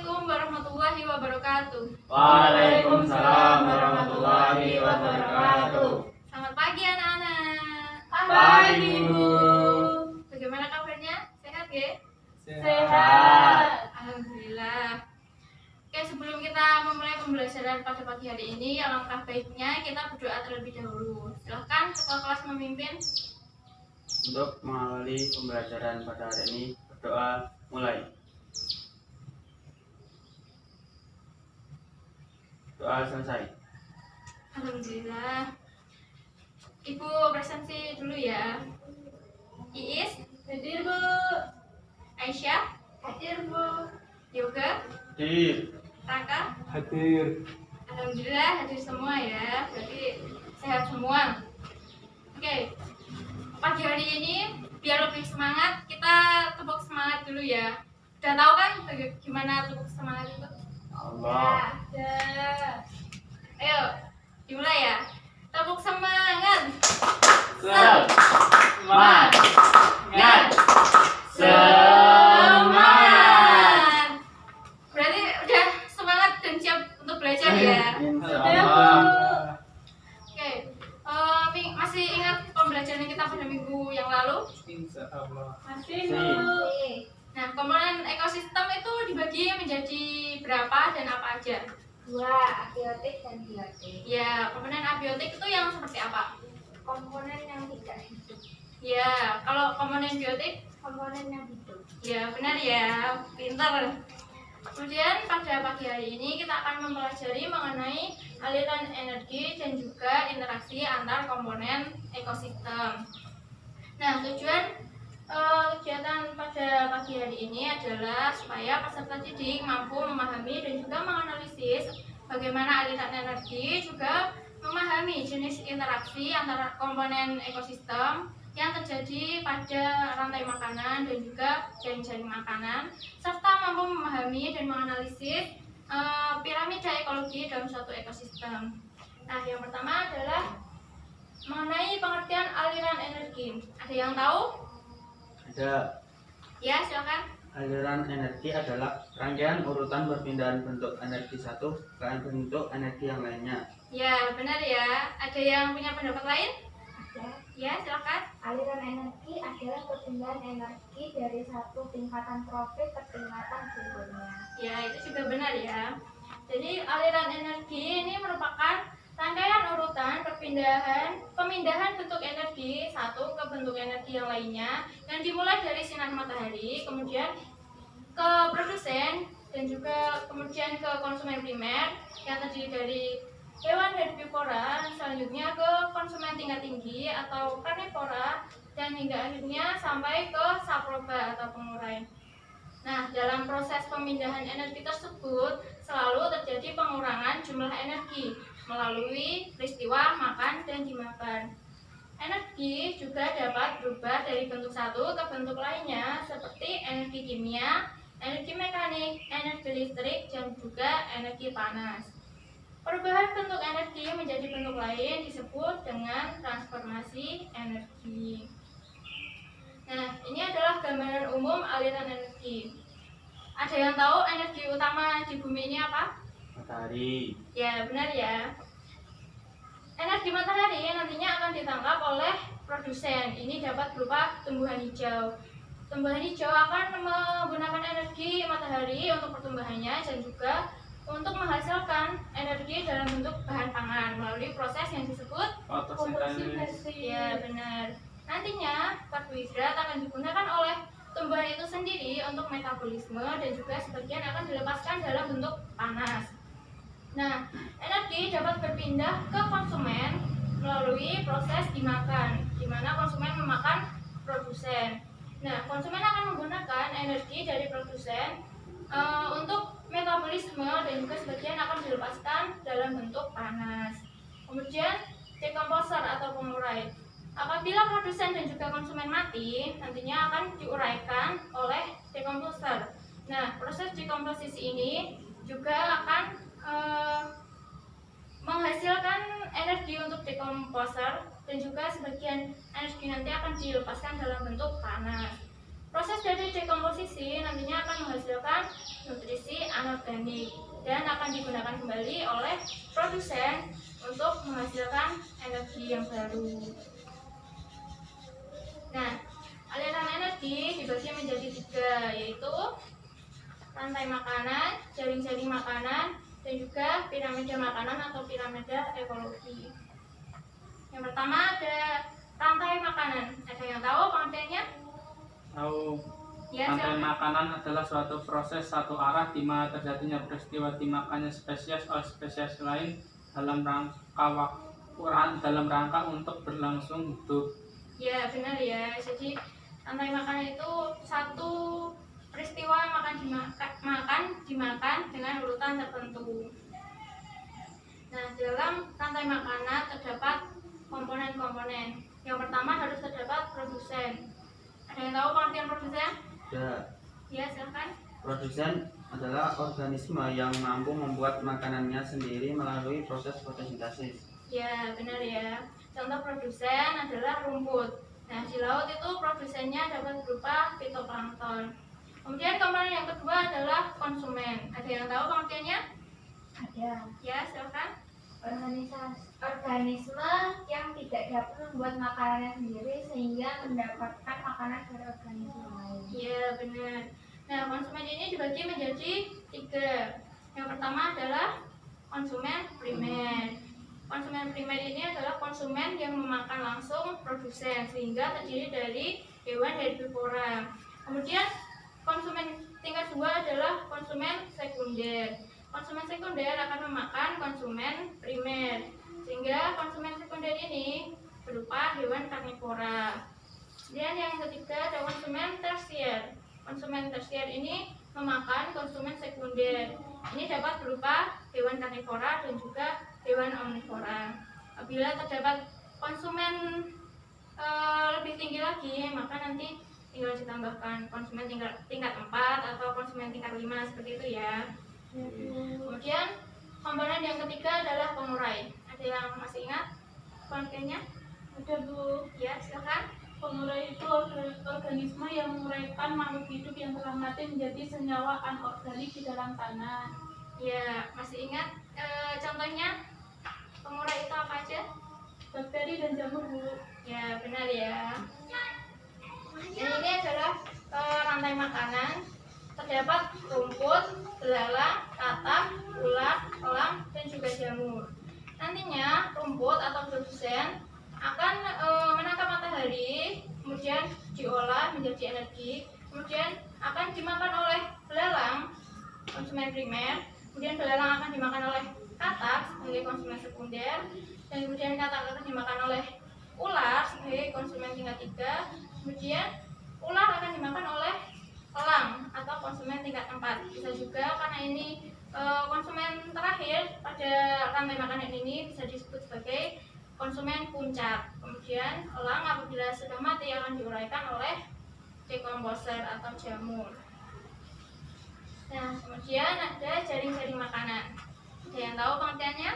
Assalamualaikum warahmatullahi wabarakatuh. Waalaikumsalam warahmatullahi wabarakatuh. Selamat pagi anak-anak. Pagi, Bu. Bagaimana kabarnya? Sehat ya? Sehat. Alhamdulillah. Oke, sebelum kita memulai pembelajaran pada pagi hari ini, alangkah baiknya kita berdoa terlebih dahulu. Silahkan ketua kelas memimpin. Untuk mengawali pembelajaran pada hari ini, berdoa mulai. Doa selesai. Alhamdulillah. Ibu presentasi dulu ya. Iis, Hadir, Bu. Aisyah, Hadir, Bu. Yoga, Hadir. Raka. Hadir. Alhamdulillah hadir semua ya. Berarti sehat semua. Oke. Pagi hari ini biar lebih semangat, kita tepuk semangat dulu ya. Udah tahu kan gimana tepuk semangat itu? Allah. Ya. Ayo, dimulai ya. Tepuk semangat. Semangat. Semangat. Berarti udah semangat dan siap untuk belajar ya. Insya Ya, Bu. Allah. Oke. Masih ingat pembelajaran kita pada minggu yang lalu? Insya Allah. Masih, Bu. Nah, komponen ekosistem itu dibagi menjadi berapa dan apa aja? 2. Abiotik dan biotik. Ya, komponen abiotik itu yang seperti apa? Komponen yang tidak hidup. Ya, kalau komponen biotik, Komponen yang hidup. ya benar ya, pintar. Kemudian pada pagi hari ini kita akan mempelajari mengenai aliran energi dan juga interaksi antar komponen ekosistem. Nah, tujuan kegiatan pada pagi hari ini adalah supaya peserta didik mampu memahami dan juga menganalisis bagaimana aliran energi, juga memahami jenis interaksi antara komponen ekosistem yang terjadi pada rantai makanan dan juga jaring-jaring makanan, serta mampu memahami dan menganalisis piramida ekologi dalam suatu ekosistem. Nah, yang pertama adalah mengenai pengertian aliran energi. Ada yang tahu? Ada. Ya, silakan. Aliran energi adalah rangkaian urutan perpindahan bentuk energi satu ke bentuk energi yang lainnya. Ya, benar ya. Ada yang punya pendapat lain? Ada. Ya, silakan. Aliran energi adalah perpindahan energi dari satu tingkatan tropik ke tingkatan berikutnya. Ya, itu juga benar ya. Jadi aliran energi ini merupakan rangkaian urutan pemindahan bentuk energi satu ke bentuk energi yang lainnya, yang dimulai dari sinar matahari, kemudian ke produsen, dan juga kemudian ke konsumen primer yang terdiri dari hewan herbivora, selanjutnya ke konsumen tingkat tinggi atau karnivora, dan hingga akhirnya sampai ke saproba atau pengurai. Nah, dalam proses pemindahan energi tersebut selalu terjadi pengurangan jumlah energi melalui peristiwa makan dan dimakan. Energi juga dapat berubah dari bentuk satu ke bentuk lainnya, seperti energi kimia, energi mekanik, energi listrik, dan juga energi panas. Perubahan bentuk energi menjadi bentuk lain disebut dengan transformasi energi. Nah, ini adalah gambaran umum aliran energi. Ada yang tahu energi utama di bumi ini apa? Matahari. Ya, benar ya. Energi matahari nantinya akan ditangkap oleh produsen. Ini dapat berupa tumbuhan hijau. Tumbuhan hijau akan menggunakan energi matahari untuk pertumbuhannya dan juga untuk menghasilkan energi dalam bentuk bahan pangan melalui proses yang disebut Fotosintesis. ya, benar. Nantinya karbohidrat akan digunakan oleh tumbuhan itu sendiri untuk metabolisme dan juga sebagian akan dilepaskan dalam bentuk panas. Nah, energi dapat berpindah ke konsumen melalui proses dimakan, di mana konsumen memakan produsen. Nah, konsumen akan menggunakan energi dari produsen untuk metabolisme dan juga sebagian akan dilepaskan dalam bentuk panas. Kemudian dekomposer atau pengurai. Apabila produsen dan juga konsumen mati, nantinya akan diuraikan oleh dekomposer. Nah, proses dekomposisi ini juga akan menghasilkan energi untuk dekomposer dan juga sebagian energi nanti akan dilepaskan dalam bentuk panas. Proses dari dekomposisi nantinya akan menghasilkan nutrisi organik dan akan digunakan kembali oleh produsen untuk menghasilkan energi yang baru. Nah, aliran energi dibagi menjadi 3, yaitu rantai makanan, jaring-jaring makanan, dan juga piramida makanan atau piramida ekologi. Yang pertama ada rantai makanan. Ada yang tahu pengertiannya? Tahu. Ya, Rantai silakan. makanan adalah suatu proses satu arah di mana terjadinya peristiwa dimakannya spesies oleh spesies lain dalam rangka untuk berlangsung hidup. Ya, benar ya. Jadi rantai makanan itu satu peristiwa dimakan dengan urutan tertentu. Nah, dalam rantai makanan terdapat komponen-komponen. Yang pertama harus terdapat produsen. Ada yang tahu pengertian produsen? Ya, Ya, silakan. produsen adalah organisme yang mampu membuat makanannya sendiri melalui proses fotosintesis. Ya, benar ya. Contoh produsen adalah rumput. Nah, di laut itu produsennya dapat berupa fitoplankton. Kemudian komponen yang kedua adalah konsumen. Ada yang tahu pengertiannya? Ada Ya, silakan. organisme yang tidak dapat membuat makanannya sendiri sehingga mendapatkan makanan dari organisme lain. Ya, benar. Nah, konsumen ini dibagi menjadi 3. Yang pertama adalah konsumen primer. Konsumen primer ini adalah konsumen yang memakan langsung produsen sehingga terdiri dari hewan herbivora. Kemudian konsumen tingkat 2 adalah konsumen sekunder. Konsumen sekunder akan memakan konsumen primer sehingga konsumen sekunder ini berupa hewan karnivora. Dan yang ketiga ada konsumen tersier. Konsumen tersier ini memakan konsumen sekunder. Ini dapat berupa hewan karnivora dan juga hewan omnivora. Apabila terdapat konsumen lebih tinggi lagi, maka nanti tinggal ditambahkan konsumen tingkat 4 atau konsumen tingkat 5 seperti itu ya. Kemudian komponen yang ketiga adalah pengurai. Ada yang masih ingat pengertiannya? Ada Bu, Ya, silakan. pengurai itu organisme yang menguraikan makhluk hidup yang telah mati menjadi senyawa anorganik di dalam tanah. Ya, masih ingat contohnya pengurai itu apa aja? Bakteri dan jamur Bu. Ya, benar ya. Dan ini adalah rantai makanan. Terdapat rumput, belalang, katak, ulat, elang, dan juga jamur. Nantinya rumput atau produsen akan menangkap matahari, kemudian diolah menjadi energi, kemudian akan dimakan oleh belalang, konsumen primer, kemudian belalang akan dimakan oleh katak sebagai konsumen sekunder, dan kemudian katak akan dimakan oleh ular sebagai konsumen tingkat 3, kemudian ular akan dimakan oleh elang atau konsumen tingkat 4. Bisa juga karena ini konsumen terakhir pada rantai makanan ini bisa disebut sebagai konsumen puncak. Kemudian elang apabila sudah mati akan diuraikan oleh dekomposer atau jamur. Nah, kemudian ada jaring-jaring makanan. Ada yang tahu pengertiannya?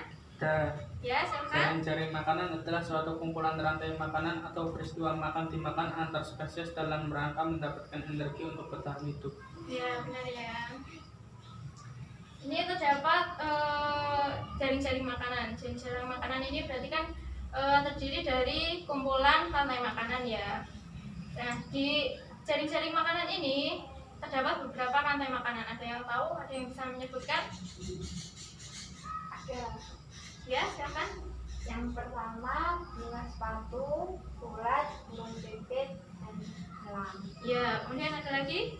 Ya, silakan. Jaring-jaring makanan adalah suatu kumpulan rantai makanan atau peristiwa makan dimakan antar spesies dalam rangka mendapatkan energi untuk bertahan hidup. Ya, benar ya. Ini terdapat jaring-jaring makanan. Jaring-jaring makanan ini berarti kan terdiri dari kumpulan rantai makanan ya. Nah, di jaring-jaring makanan ini terdapat beberapa rantai makanan. Ada yang tahu? Ada yang bisa menyebutkan? Ada. Ya, silakan. Yang pertama bunga sepatu, ulat, burung pipit, dan elang. Ya, kemudian ada lagi?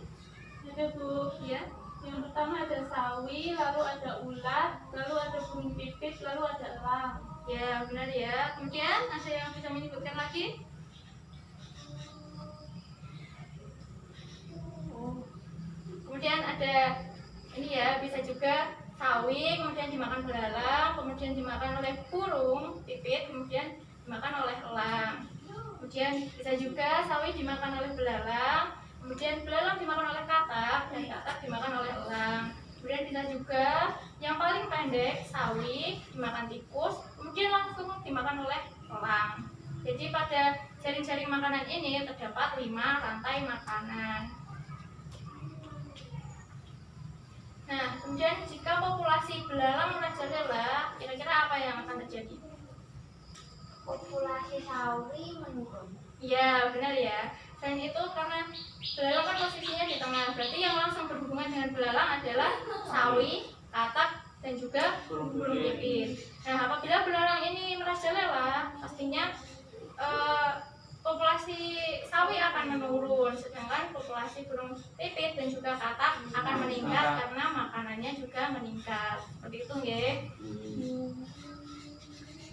Ada Bu. Ya. Yang pertama ada sawi, lalu ada ulat, lalu ada burung pipit, lalu ada elang. Ya, benar ya. Kemudian ada yang bisa menyebutkan lagi? Kemudian ada ini ya, bisa juga sawi, kemudian dimakan belalang, kemudian dimakan oleh burung pipit, kemudian dimakan oleh elang. Kemudian bisa juga sawi dimakan oleh belalang, kemudian belalang dimakan oleh katak, dan katak dimakan oleh elang. Kemudian bisa juga yang paling pendek sawi dimakan tikus, kemudian langsung dimakan oleh elang. Jadi pada jaring-jaring makanan ini terdapat 5 rantai makanan. Nah, kemudian Kemudian jika populasi belalang merajalela, kira-kira apa yang akan terjadi? Populasi sawi menurun. Iya, benar ya. Selain itu karena belalang kan posisinya di tengah, berarti yang langsung berhubungan dengan belalang adalah sawi, katak, dan juga burung pipit. Nah, apabila belalang ini merajalela, pastinya populasi sawi akan menurun, sedangkan populasi burung pipit dan juga katak akan meningkat karena makanannya juga meningkat. Seperti itu, nggih.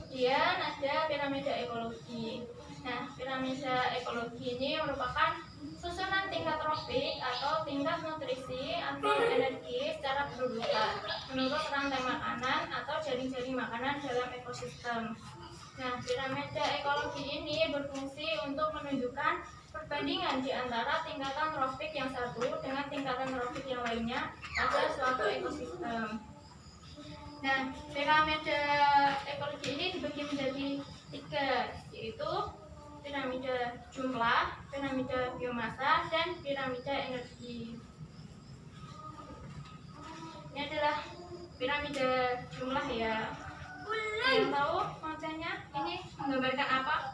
Kemudian ada piramida ekologi. Nah, piramida ekologi ini merupakan susunan tingkat tropik atau tingkat nutrisi atau energi secara berurutan menurut rantai makanan atau jaring-jaring makanan dalam ekosistem. Nah, piramida ekologi ini berfungsi untuk menunjukkan perbandingan di antara tingkatan tropik yang satu dengan tingkatan tropik yang lainnya pada suatu ekosistem. Nah, piramida ekologi ini dibagi menjadi 3, yaitu piramida jumlah, piramida biomasa, dan piramida energi. Ini adalah piramida jumlah ya. Yang tahu kontennya ini menggambarkan apa?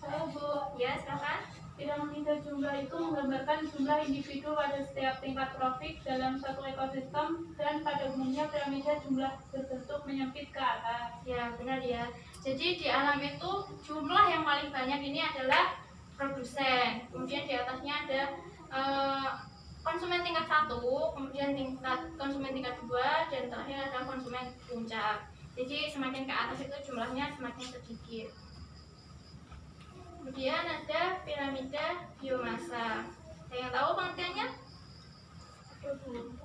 Saya Bu, Ya, silakan. piramida jumlah itu menggambarkan jumlah individu pada setiap tingkat tropik dalam satu ekosistem, dan pada umumnya piramida jumlah berbentuk menyempit ke atas. Ya, benar ya. Jadi di alam itu jumlah yang paling banyak ini adalah produsen. Kemudian di atasnya ada konsumen tingkat 1, kemudian konsumen tingkat 2, dan terakhir ada konsumen puncak. Jadi semakin ke atas itu jumlahnya semakin sedikit. Kemudian ada piramida biomasa. Ada yang tahu pengertiannya?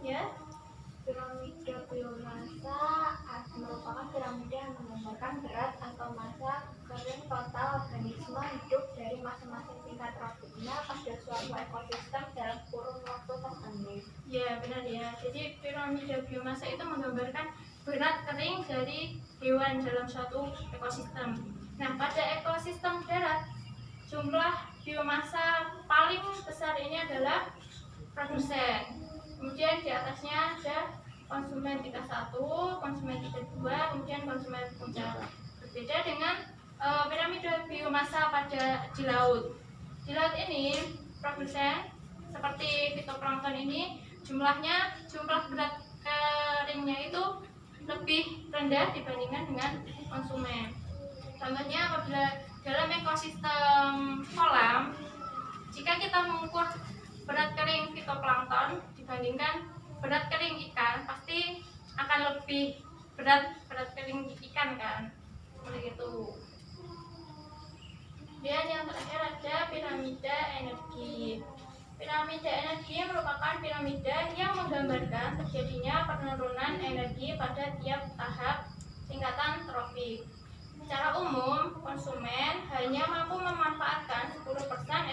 Ya. Piramida biomasa merupakan piramida yang menggambarkan berat atau massa kering total organisme hidup dari masing-masing tingkat tropiknya pada suatu ekosistem dalam kurun waktu tertentu. Ya, benar ya. Jadi piramida biomasa itu menggambarkan berat kering dari hewan dalam suatu ekosistem. Nah, pada ekosistem darat, jumlah biomasa paling besar ini adalah produsen. Kemudian di atasnya ada konsumen tingkat 1, konsumen tingkat 2, kemudian konsumen puncak. Berbeda dengan piramida biomasa di laut. Di laut ini produsen seperti fitoplankton ini jumlah berat keringnya itu lebih rendah dibandingkan dengan konsumen. Contohnya apabila dalam ekosistem kolam, jika kita mengukur berat kering fitoplankton dibandingkan berat kering ikan, pasti akan lebih berat kering ikan kan, seperti itu. Dan yang terakhir ada piramida energi. Piramida energi merupakan piramida yang menggambarkan terjadinya penurunan energi pada tiap tahap tingkatan tropik. Secara umum, konsumen hanya mampu memanfaatkan 10%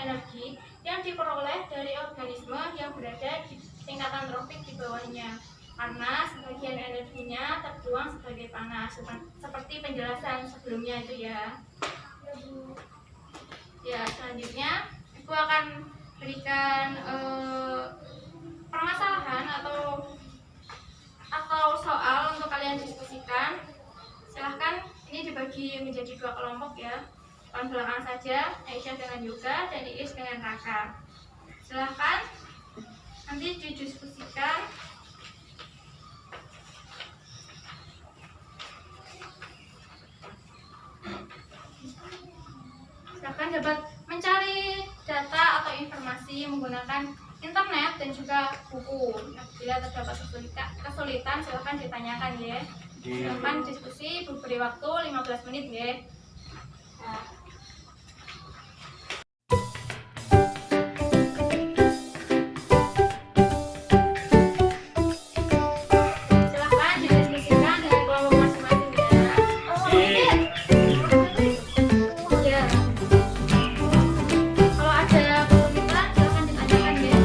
energi yang diperoleh dari organisme yang berada di tingkatan tropik di bawahnya, karena sebagian energinya terbuang sebagai panas, seperti penjelasan sebelumnya itu ya. Ya, selanjutnya Ibu akan berikan permasalahan atau soal untuk kalian diskusikan. Silahkan, ini dibagi menjadi 2 kelompok ya. Depan belakang saja, Aisyah dengan Yoga dan Iis dengan Raka. Silahkan nanti didiskusikan. Silahkan dapat mencari data atau informasi menggunakan internet dan juga buku. Bila terdapat kesulitan, silahkan ditanyakan ya. Silahkan diskusi, beri waktu 15 menit ya. Silahkan didiskusikan dengan kelompok masing-masing ya. Ya. Kalau ada kesulitan, silahkan ditanyakan ya.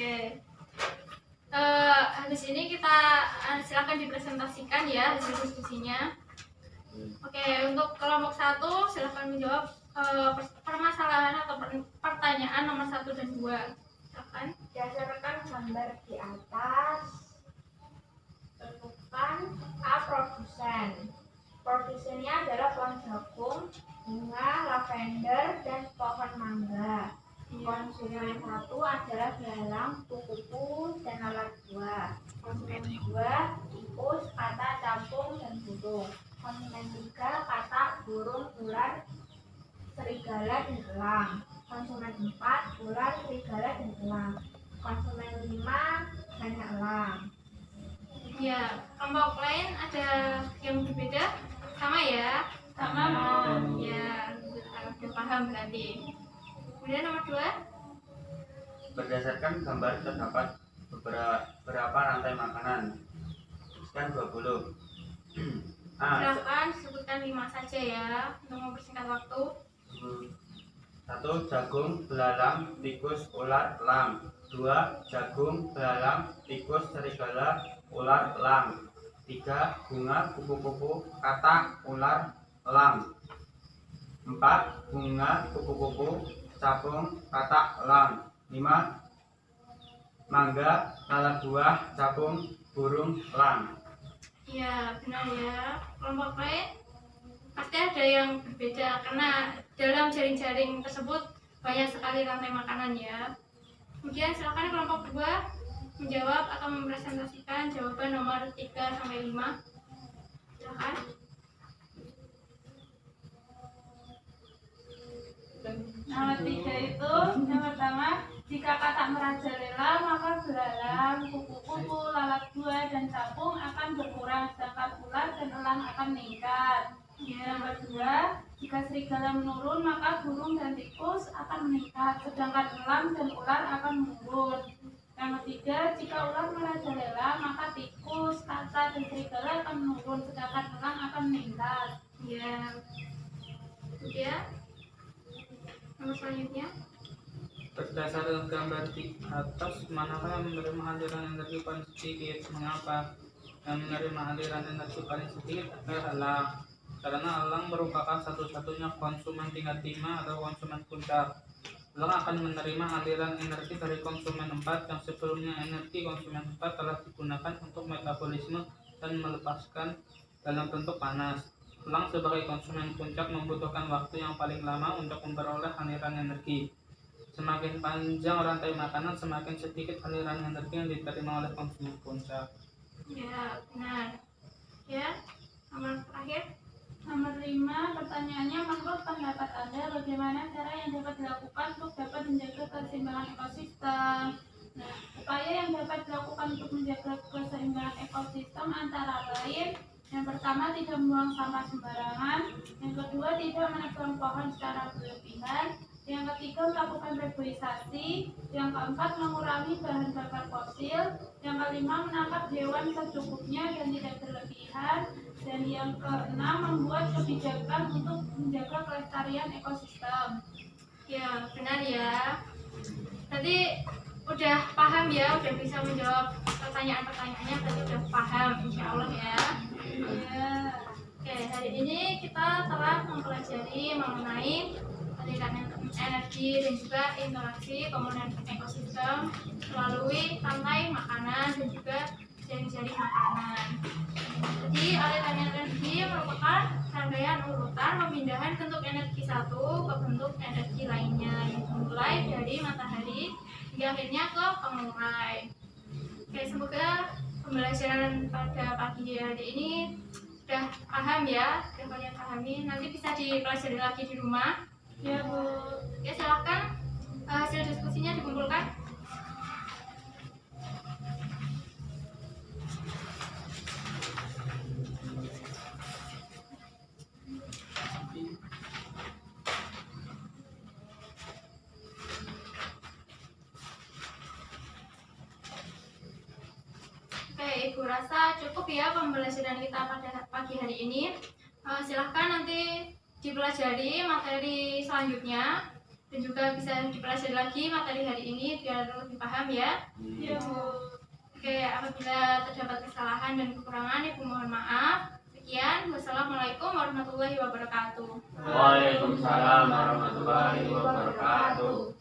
Oke. Habis ini kita silakan dipresentasikan ya hasil diskusinya. Oke, untuk kelompok 1 silakan menjawab permasalahan atau pertanyaan nomor 1 dan 2. Silakan. Berdasarkan gambar di atas, tentukan A produsen. Produsennya adalah pohon jagung, bunga, lavender, dan pohon mangga. Konsumen 1 adalah belalang, kupu-kupu, dan lalat buah. Konsumen 2 tikus, katak, capung, dan burung. Konsumen 3 katak, burung, ular, serigala, dan elang. Konsumen 4 ular, serigala, dan elang. Konsumen 5 hanya elang. Ya, kelompok lain ada yang berbeda? Sama ya? Sama, Bu. Ya, udah paham berarti. Kemudian nomor 2. Berdasarkan gambar terdapat beberapa rantai makanan. Sekian 20. Silakan sebutkan 5 saja ya untuk mempersingkat waktu. 1. Jagung, belalang, tikus, ular, elang. 2. Jagung, belalang, tikus, serigala, ular, elang. 3. Bunga, kupu-kupu, katak, ular, elang. 4. Bunga, kupu-kupu, capung, katak, elang. 5. Mangga, lalat buah, capung, burung, elang. Ya, benar ya. Kelompok lain pasti ada yang berbeda karena dalam jaring-jaring tersebut banyak sekali rantai makanan ya. Kemudian silakan kelompok 2 menjawab atau mempresentasikan jawaban nomor 3 sampai 5. Silakan. Nomor 3 itu yang pertama, jika katak merajalela maka belalang, kupu-kupu, lalat buah, dan capung akan berkurang, sedangkan ular dan elang akan meningkat. Yang kedua, jika serigala menurun maka burung dan tikus akan meningkat, sedangkan elang dan ular akan menurun. Yang ketiga, jika ular merajalela maka tikus, katak, dan serigala akan menurun, sedangkan elang akan meningkat. Ya. Kemudian nomor selanjutnya. Berdasarkan gambar di atas, manakah yang menerima aliran energi paling sedikit? Mengapa? Yang menerima aliran energi paling sedikit adalah elang, karena elang merupakan satu-satunya konsumen tingkat 5 atau konsumen puncak. Elang akan menerima aliran energi dari konsumen 4 yang sebelumnya energi konsumen 4 telah digunakan untuk metabolisme dan melepaskan dalam bentuk panas. Elang sebagai konsumen puncak membutuhkan waktu yang paling lama untuk memperoleh aliran energi. Semakin panjang rantai makanan, semakin sedikit aliran energi yang diterima oleh konsumen puncak. Ya, benar. Ya, nomor terakhir. Nomor 5, pertanyaannya, menurut pendapat Anda bagaimana cara yang dapat dilakukan untuk dapat menjaga keseimbangan ekosistem? Nah, upaya yang dapat dilakukan untuk menjaga keseimbangan ekosistem antara lain, yang pertama, tidak membuang sampah sembarangan. Yang kedua, tidak menebang pohon secara berlebihan. Yang ketiga, melakukan reboisasi. Yang keempat, mengurangi bahan bakar fosil. Yang kelima, menangkap hewan secukupnya dan tidak berlebihan. Dan yang keenam, membuat kebijakan untuk menjaga kelestarian ekosistem. Ya, benar ya. Tadi udah paham ya, udah bisa menjawab pertanyaan-pertanyaannya, berarti udah paham insya Allah ya. Ya. Oke, hari ini kita telah mempelajari mengenai aliran energi dan juga interaksi komponen ekosistem melalui rantai makanan dan juga jaring-jaring makanan. Jadi aliran energi merupakan rangkaian urutan pemindahan bentuk energi satu ke bentuk energi lainnya yang dimulai dari matahari hingga akhirnya ke pengurai. Oke, semoga pembelajaran pada pagi hari ini sudah paham ya, sudah kalian pahami. Nanti bisa dipelajari lagi di rumah. Ya, Bu. Ya, silakan hasil diskusinya dikumpulkan. Oke, Ibu rasa cukup ya pembelajaran kita pada pagi hari ini. Silahkan nanti dipelajari materi selanjutnya. dan juga bisa dipelajari lagi materi hari ini biar lebih paham ya. Iya, Bu. Oke, apabila terdapat kesalahan dan kekurangan, Ibu mohon maaf. Sekian, wassalamualaikum warahmatullahi wabarakatuh. Waalaikumsalam warahmatullahi wabarakatuh.